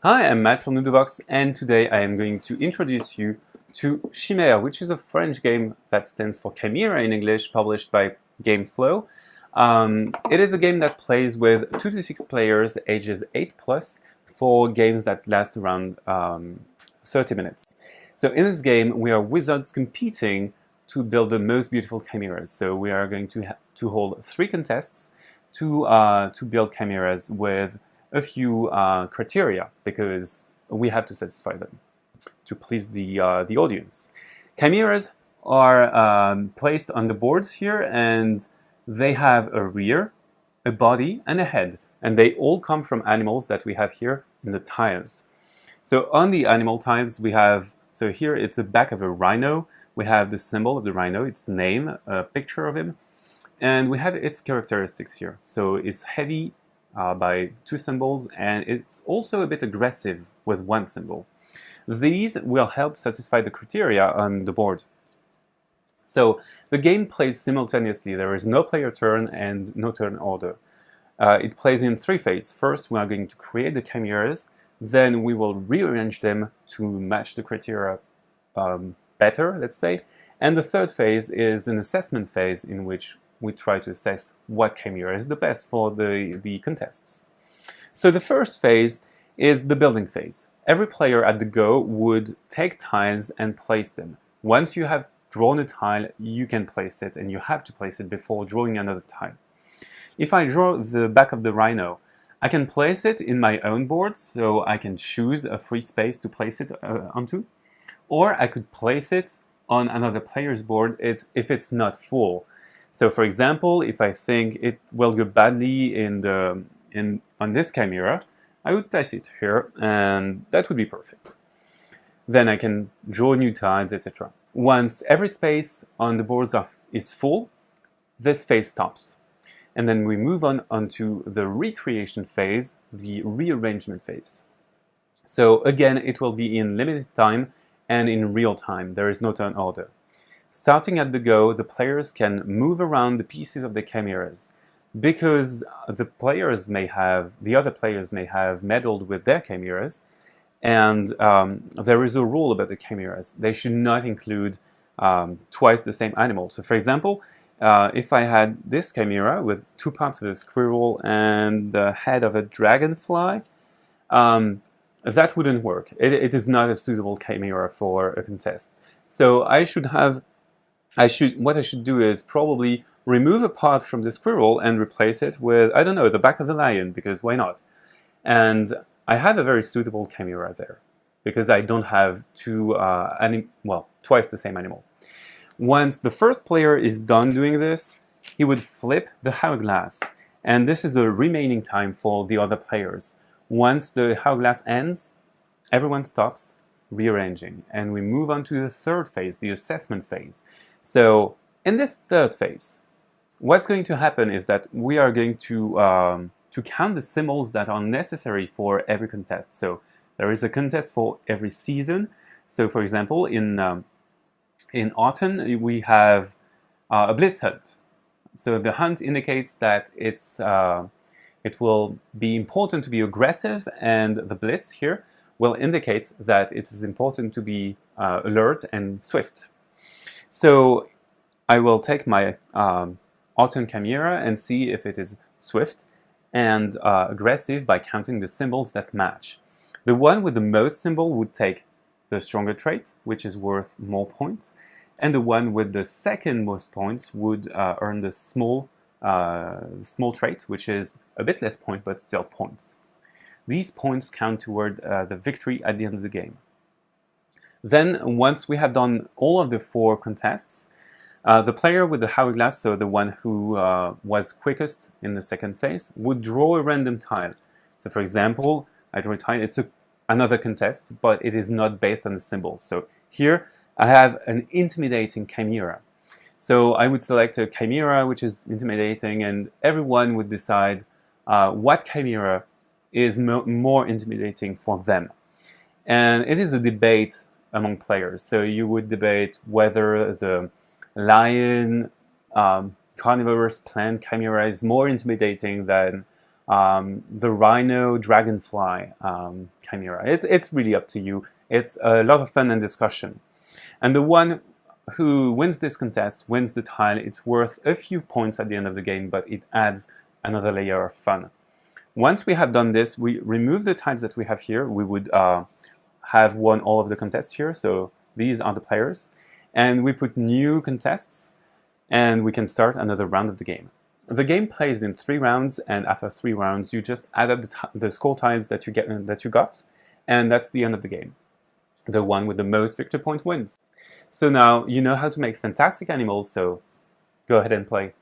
Hi, I'm Matt from Ludovox, and today I am going to introduce you to Chimere, which is a French game that stands for Chimere in English, published by GameFlow. It is a game that plays with 2 to 6 players, ages 8 plus, for games that last around 30 minutes. So in this game, we are wizards competing to build the most beautiful chimeras. So we are going to hold 3 contests to build chimeras with a few criteria, because we have to satisfy them to please the audience. Chimeras are placed on the boards here, and they have a rear, a body, and a head. And they all come from animals that we have here in the tiles. So on the animal tiles, we have, so here it's the back of a rhino. We have the symbol of the rhino, its name, a picture of him. And we have its characteristics here. So it's heavy by 2 symbols, and it's also a bit aggressive with 1 symbol. These will help satisfy the criteria on the board. So the game plays simultaneously. There is no player turn and no turn order. It plays in 3 phases. First, we are going to create the chimeras. Then we will rearrange them to match the criteria better, let's say. And the third phase is an assessment phase, in which we try to assess what chimera is the best for the contests. So the first phase is the building phase. Every player at the go would take tiles and place them. Once you have drawn a tile, you can place it, and you have to place it before drawing another tile. If I draw the back of the rhino, I can place it in my own board, so I can choose a free space to place it onto, or I could place it on another player's board if it's not full. So, for example, if I think it will go badly on this chimera, I would place it here, and that would be perfect. Then I can draw new tiles, etc. Once every space on the boards is full, this phase stops. And then we move onto the recreation phase, the rearrangement phase. So again, it will be in limited time and in real time. There is no turn order. Starting at the go, the players can move around the pieces of the chimeras. Because the other players may have meddled with their chimeras, and there is a rule about the chimeras. They should not include twice the same animal. So for example, if I had this chimera with 2 parts of a squirrel and the head of a dragonfly, that wouldn't work. It is not a suitable chimera for a contest. So what I should do is probably remove a part from the squirrel and replace it with, I don't know, the back of the lion, because why not? And I have a very suitable chimera there, because I don't have twice the same animal. Once the first player is done doing this, he would flip the hourglass, and this is the remaining time for the other players. Once the hourglass ends, everyone stops rearranging, and we move on to the third phase, the assessment phase. So in this third phase, what's going to happen is that we are going to count the symbols that are necessary for every contest. So there is a contest for every season. So for example, in autumn, we have a blitz hunt. So the hunt indicates that it will be important to be aggressive, and the blitz here will indicate that it is important to be alert and swift. So I will take my autumn chimera and see if it is swift and aggressive by counting the symbols that match. The one with the most symbol would take the stronger trait, which is worth more points, and the one with the second most points would earn the small trait, which is a bit less point but still points. These points count toward the victory at the end of the game. Then, once we have done all of the 4 contests, the player with the hourglass, so the one who was quickest in the second phase, would draw a random tile. So for example, I draw a tile, it's another contest, but it is not based on the symbols. So here I have an intimidating chimera. So I would select a chimera which is intimidating, and everyone would decide what chimera is more intimidating for them. And it is a debate among players. So you would debate whether the lion carnivorous plant chimera is more intimidating than the Rhino Dragonfly Chimera. It's really up to you. It's a lot of fun and discussion. And the one who wins this contest wins the tile. It's worth a few points at the end of the game, but it adds another layer of fun. Once we have done this, we remove the tiles that we have here. We would have won all of the contests here, so these are the players. And we put new contests, and we can start another round of the game. The game plays in 3 rounds, and after 3 rounds, you just add up the score tiles that you got, and that's the end of the game. The one with the most victory point wins. So now you know how to make fantastic animals, so go ahead and play.